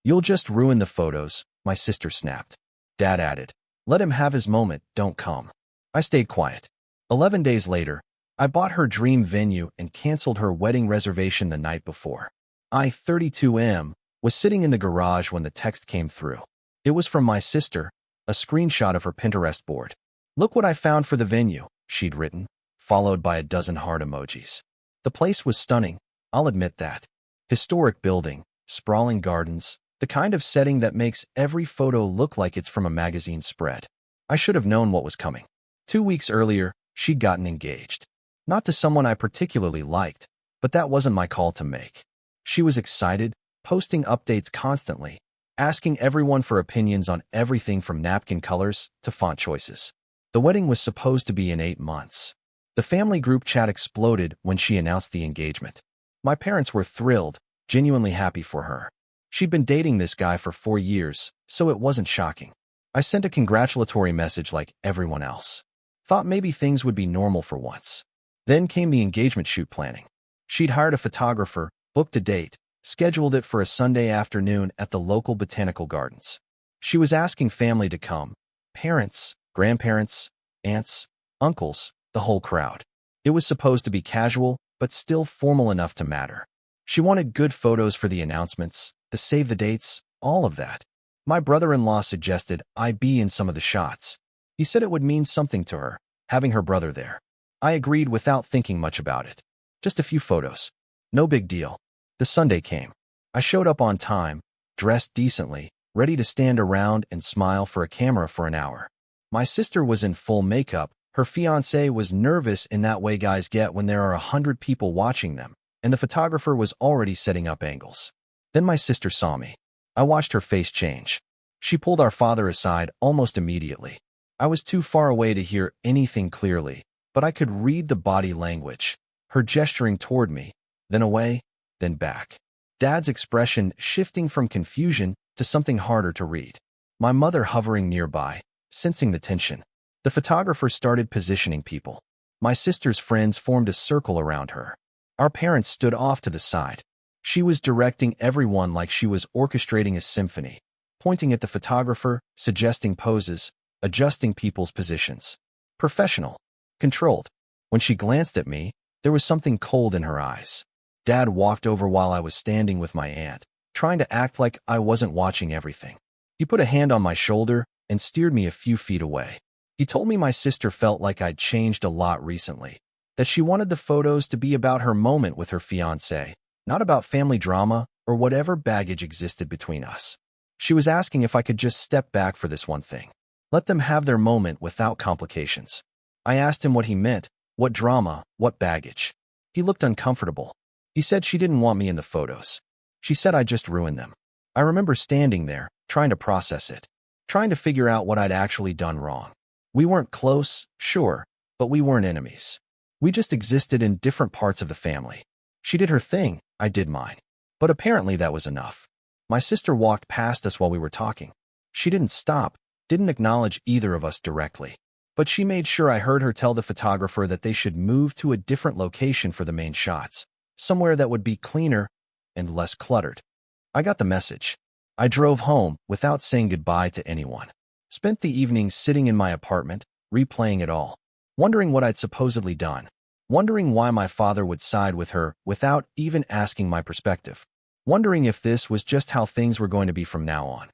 "You'll just ruin the photos," my sister snapped. Dad added, "Let him have his moment, don't come." I stayed quiet. 11 days later, I bought her dream venue and canceled her wedding reservation the night before. 32M was sitting in the garage when the text came through. It was from my sister, a screenshot of her Pinterest board. "Look what I found for the venue," she'd written, followed by a dozen heart emojis. The place was stunning, I'll admit that. Historic building, sprawling gardens, the kind of setting that makes every photo look like it's from a magazine spread. I should have known what was coming. 2 weeks earlier, she'd gotten engaged. Not to someone I particularly liked, but that wasn't my call to make. She was excited, posting updates constantly, asking everyone for opinions on everything from napkin colors to font choices. The wedding was supposed to be in 8 months. The family group chat exploded when she announced the engagement. My parents were thrilled, genuinely happy for her. She'd been dating this guy for 4 years, so it wasn't shocking. I sent a congratulatory message like everyone else. Thought maybe things would be normal for once. Then came the engagement shoot planning. She'd hired a photographer, booked a date, scheduled it for a Sunday afternoon at the local botanical gardens. She was asking family to come. Parents, grandparents, aunts, uncles, the whole crowd. It was supposed to be casual, but still formal enough to matter. She wanted good photos for the announcements, the save the dates, all of that. My brother-in-law suggested I be in some of the shots. He said it would mean something to her, having her brother there. I agreed without thinking much about it. Just a few photos. No big deal. The Sunday came. I showed up on time, dressed decently, ready to stand around and smile for a camera for an hour. My sister was in full makeup. Her fiancé was nervous in that way guys get when there are 100 people watching them, and the photographer was already setting up angles. Then my sister saw me. I watched her face change. She pulled our father aside almost immediately. I was too far away to hear anything clearly, but I could read the body language, her gesturing toward me, then away, then back. Dad's expression shifting from confusion to something harder to read. My mother hovering nearby, sensing the tension. The photographer started positioning people. My sister's friends formed a circle around her. Our parents stood off to the side. She was directing everyone like she was orchestrating a symphony, pointing at the photographer, suggesting poses, adjusting people's positions. Professional. Controlled. When she glanced at me, there was something cold in her eyes. Dad walked over while I was standing with my aunt, trying to act like I wasn't watching everything. He put a hand on my shoulder and steered me a few feet away. He told me my sister felt like I'd changed a lot recently, that she wanted the photos to be about her moment with her fiancé, not about family drama or whatever baggage existed between us. She was asking if I could just step back for this one thing. Let them have their moment without complications. I asked him what he meant, what drama, what baggage. He looked uncomfortable. He said she didn't want me in the photos. She said I'd just ruin them. I remember standing there, trying to process it, trying to figure out what I'd actually done wrong. We weren't close, sure, but we weren't enemies. We just existed in different parts of the family. She did her thing, I did mine. But apparently that was enough. My sister walked past us while we were talking. She didn't stop, didn't acknowledge either of us directly. But she made sure I heard her tell the photographer that they should move to a different location for the main shots, somewhere that would be cleaner and less cluttered. I got the message. I drove home without saying goodbye to anyone. Spent the evening sitting in my apartment, replaying it all, wondering what I'd supposedly done, wondering why my father would side with her without even asking my perspective, wondering if this was just how things were going to be from now on.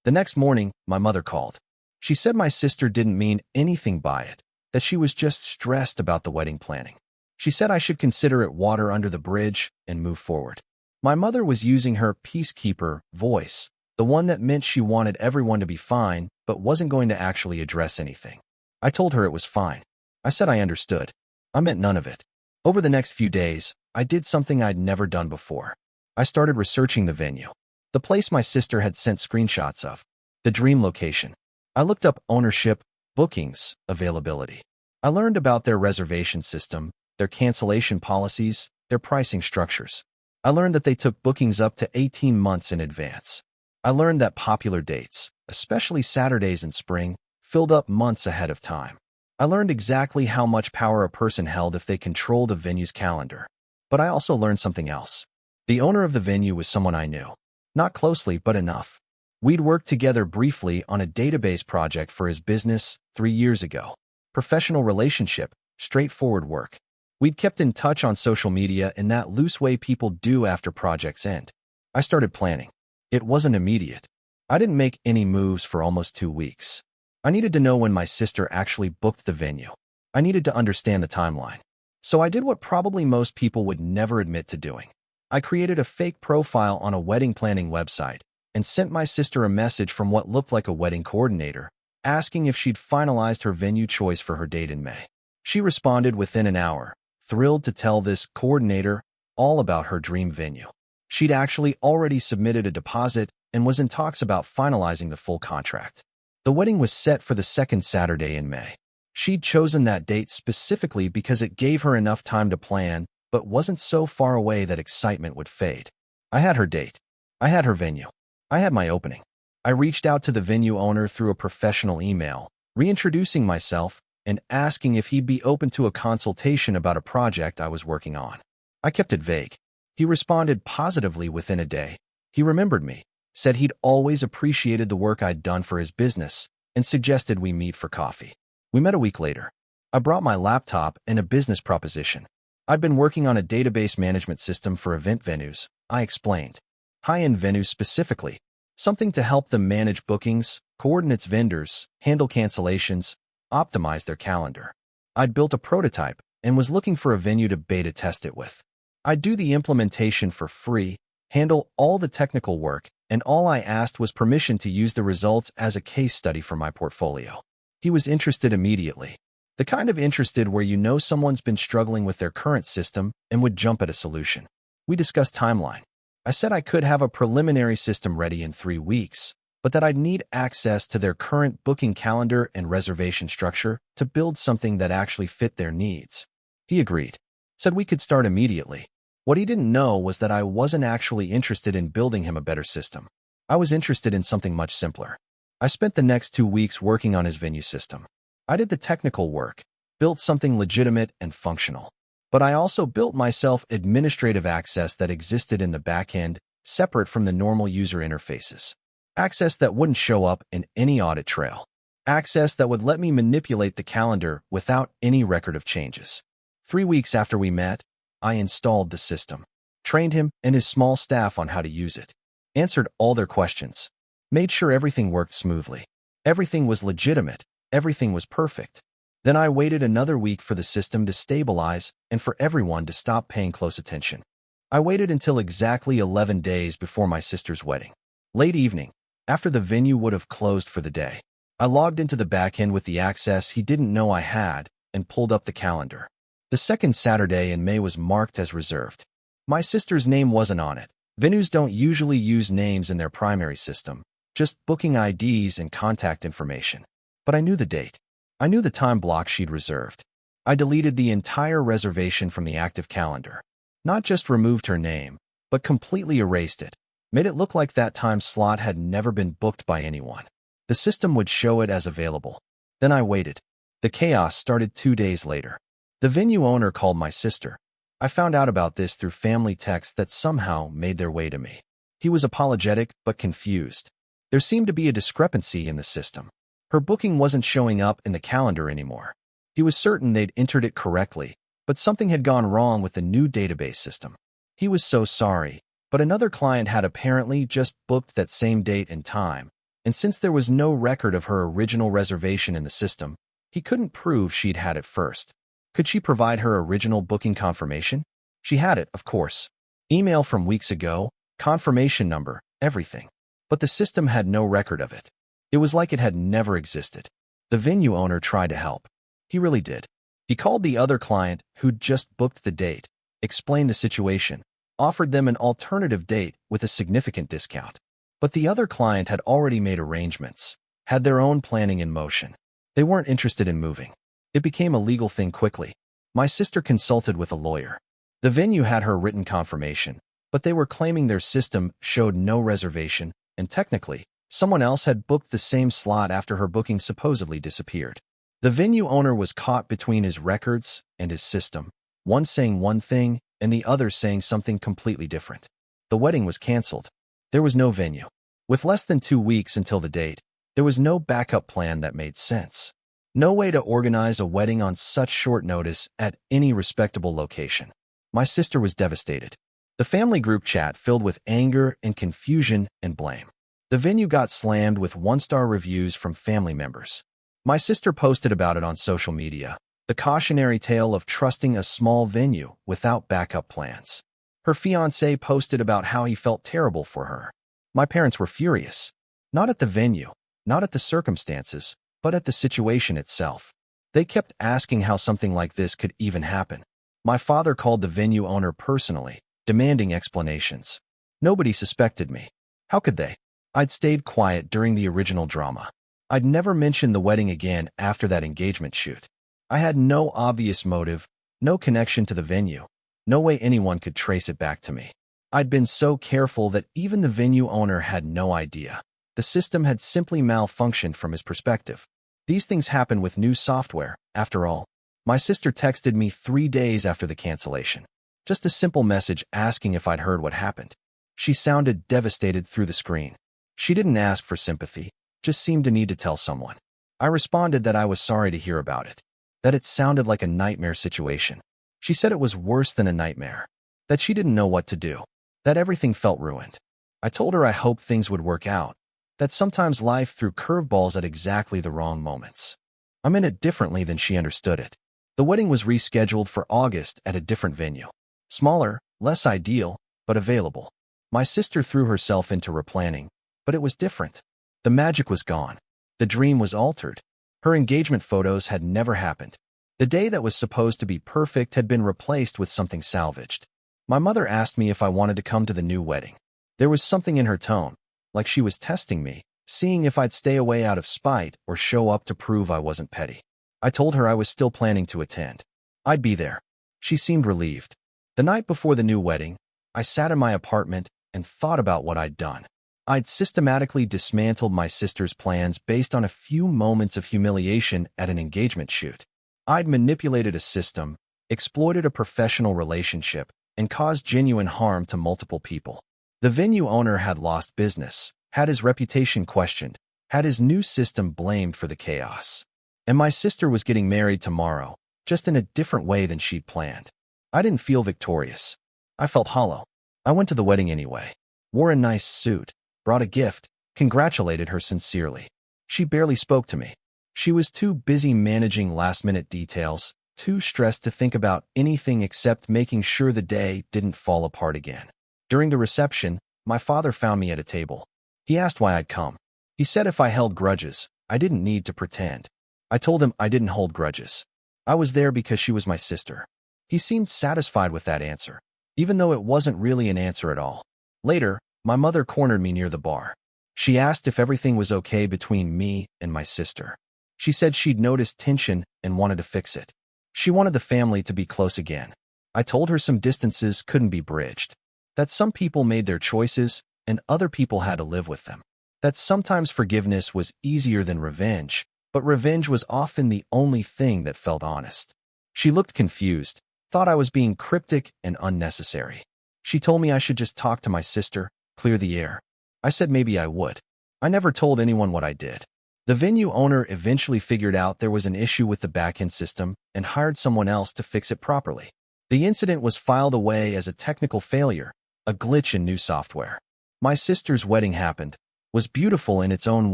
The next morning, my mother called. She said my sister didn't mean anything by it, that she was just stressed about the wedding planning. She said I should consider it water under the bridge and move forward. My mother was using her peacekeeper voice, the one that meant she wanted everyone to be fine, but wasn't going to actually address anything. I told her it was fine. I said I understood. I meant none of it. Over the next few days, I did something I'd never done before. I started researching the venue. The place my sister had sent screenshots of. The dream location. I looked up ownership, bookings, availability. I learned about their reservation system, their cancellation policies, their pricing structures. I learned that they took bookings up to 18 months in advance. I learned that popular dates, especially Saturdays in spring, filled up months ahead of time. I learned exactly how much power a person held if they controlled a venue's calendar. But I also learned something else. The owner of the venue was someone I knew. Not closely, but enough. We'd worked together briefly on a database project for his business 3 years ago. Professional relationship, straightforward work. We'd kept in touch on social media in that loose way people do after projects end. I started planning. It wasn't immediate. I didn't make any moves for almost 2 weeks. I needed to know when my sister actually booked the venue. I needed to understand the timeline. So I did what probably most people would never admit to doing. I created a fake profile on a wedding planning website and sent my sister a message from what looked like a wedding coordinator, asking if she'd finalized her venue choice for her date in May. She responded within an hour, thrilled to tell this coordinator all about her dream venue. She'd actually already submitted a deposit and was in talks about finalizing the full contract. The wedding was set for the second Saturday in May. She'd chosen that date specifically because it gave her enough time to plan, but wasn't so far away that excitement would fade. I had her date. I had her venue. I had my opening. I reached out to the venue owner through a professional email, reintroducing myself and asking if he'd be open to a consultation about a project I was working on. I kept it vague. He responded positively within a day. He remembered me, said he'd always appreciated the work I'd done for his business, and suggested we meet for coffee. We met a week later. I brought my laptop and a business proposition. I'd been working on a database management system for event venues, I explained. High-end venues specifically. Something to help them manage bookings, coordinate vendors, handle cancellations, optimize their calendar. I'd built a prototype and was looking for a venue to beta test it with. I'd do the implementation for free, handle all the technical work, and all I asked was permission to use the results as a case study for my portfolio. He was interested immediately. The kind of interested where you know someone's been struggling with their current system and would jump at a solution. We discussed timeline. I said I could have a preliminary system ready in 3 weeks, but that I'd need access to their current booking calendar and reservation structure to build something that actually fit their needs. He agreed. Said we could start immediately. What he didn't know was that I wasn't actually interested in building him a better system. I was interested in something much simpler. I spent the next 2 weeks working on his venue system. I did the technical work, built something legitimate and functional. But I also built myself administrative access that existed in the back end, separate from the normal user interfaces. Access that wouldn't show up in any audit trail. Access that would let me manipulate the calendar without any record of changes. 3 weeks after we met, I installed the system, trained him and his small staff on how to use it, answered all their questions, made sure everything worked smoothly. Everything was legitimate, everything was perfect. Then I waited another week for the system to stabilize and for everyone to stop paying close attention. I waited until exactly 11 days before my sister's wedding. Late evening, after the venue would have closed for the day, I logged into the back end with the access he didn't know I had and pulled up the calendar. The second Saturday in May was marked as reserved. My sister's name wasn't on it. Venues don't usually use names in their primary system, just booking IDs and contact information. But I knew the date. I knew the time block she'd reserved. I deleted the entire reservation from the active calendar. Not just removed her name, but completely erased it. Made it look like that time slot had never been booked by anyone. The system would show it as available. Then I waited. The chaos started 2 days later. The venue owner called my sister. I found out about this through family texts that somehow made their way to me. He was apologetic but confused. There seemed to be a discrepancy in the system. Her booking wasn't showing up in the calendar anymore. He was certain they'd entered it correctly, but something had gone wrong with the new database system. He was so sorry, but another client had apparently just booked that same date and time, and since there was no record of her original reservation in the system, he couldn't prove she'd had it first. Could she provide her original booking confirmation? She had it, of course. Email from weeks ago, confirmation number, everything. But the system had no record of it. It was like it had never existed. The venue owner tried to help. He really did. He called the other client who'd just booked the date, explained the situation, offered them an alternative date with a significant discount. But the other client had already made arrangements, had their own planning in motion. They weren't interested in moving. It became a legal thing quickly. My sister consulted with a lawyer. The venue had her written confirmation, but they were claiming their system showed no reservation, and technically, someone else had booked the same slot after her booking supposedly disappeared. The venue owner was caught between his records and his system, one saying one thing and the other saying something completely different. The wedding was canceled. There was no venue. With less than 2 weeks until the date, there was no backup plan that made sense. No way to organize a wedding on such short notice at any respectable location. My sister was devastated. The family group chat filled with anger and confusion and blame. The venue got slammed with one-star reviews from family members. My sister posted about it on social media, the cautionary tale of trusting a small venue without backup plans. Her fiancé posted about how he felt terrible for her. My parents were furious. Not at the venue, not at the circumstances, but at the situation itself. They kept asking how something like this could even happen. My father called the venue owner personally, demanding explanations. Nobody suspected me. How could they? I'd stayed quiet during the original drama. I'd never mentioned the wedding again after that engagement shoot. I had no obvious motive, no connection to the venue, no way anyone could trace it back to me. I'd been so careful that even the venue owner had no idea. The system had simply malfunctioned from his perspective. These things happen with new software, after all. My sister texted me 3 days after the cancellation. Just a simple message asking if I'd heard what happened. She sounded devastated through the screen. She didn't ask for sympathy, just seemed to need to tell someone. I responded that I was sorry to hear about it, that it sounded like a nightmare situation. She said it was worse than a nightmare, that she didn't know what to do, that everything felt ruined. I told her I hoped things would work out, that sometimes life threw curveballs at exactly the wrong moments. I meant it differently than she understood it. The wedding was rescheduled for August at a different venue. Smaller, less ideal, but available. My sister threw herself into replanning, but it was different. The magic was gone. The dream was altered. Her engagement photos had never happened. The day that was supposed to be perfect had been replaced with something salvaged. My mother asked me if I wanted to come to the new wedding. There was something in her tone, like she was testing me, seeing if I'd stay away out of spite or show up to prove I wasn't petty. I told her I was still planning to attend. I'd be there. She seemed relieved. The night before the new wedding, I sat in my apartment and thought about what I'd done. I'd systematically dismantled my sister's plans based on a few moments of humiliation at an engagement shoot. I'd manipulated a system, exploited a professional relationship, and caused genuine harm to multiple people. The venue owner had lost business, had his reputation questioned, had his new system blamed for the chaos. And my sister was getting married tomorrow, just in a different way than she'd planned. I didn't feel victorious. I felt hollow. I went to the wedding anyway, wore a nice suit, brought a gift, congratulated her sincerely. She barely spoke to me. She was too busy managing last-minute details, too stressed to think about anything except making sure the day didn't fall apart again. During the reception, my father found me at a table. He asked why I'd come. He said if I held grudges, I didn't need to pretend. I told him I didn't hold grudges. I was there because she was my sister. He seemed satisfied with that answer, even though it wasn't really an answer at all. Later, my mother cornered me near the bar. She asked if everything was okay between me and my sister. She said she'd noticed tension and wanted to fix it. She wanted the family to be close again. I told her some distances couldn't be bridged, that some people made their choices and other people had to live with them, that sometimes forgiveness was easier than revenge, but revenge was often the only thing that felt honest. She looked confused, thought I was being cryptic and unnecessary. She told me I should just talk to my sister, clear the air. I said maybe I would. I never told anyone what I did. The venue owner eventually figured out there was an issue with the back-end system and hired someone else to fix it properly. The incident was filed away as a technical failure, a glitch in new software. My sister's wedding happened, was beautiful in its own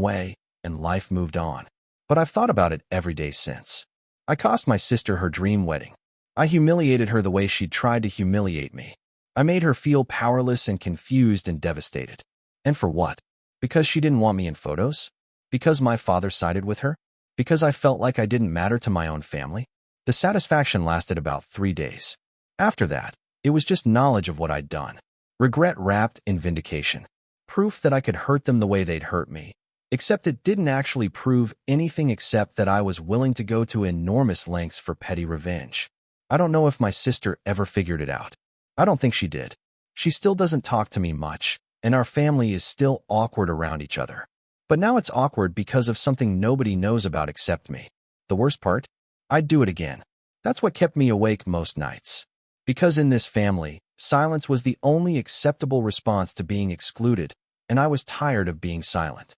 way, and life moved on. But I've thought about it every day since. I cost my sister her dream wedding. I humiliated her the way she'd tried to humiliate me. I made her feel powerless and confused and devastated. And for what? Because she didn't want me in photos? Because my father sided with her? Because I felt like I didn't matter to my own family? The satisfaction lasted about 3 days. After that, it was just knowledge of what I'd done. Regret wrapped in vindication. Proof that I could hurt them the way they'd hurt me. Except it didn't actually prove anything except that I was willing to go to enormous lengths for petty revenge. I don't know if my sister ever figured it out. I don't think she did. She still doesn't talk to me much, and our family is still awkward around each other. But now it's awkward because of something nobody knows about except me. The worst part? I'd do it again. That's what kept me awake most nights. Because in this family, silence was the only acceptable response to being excluded, and I was tired of being silent.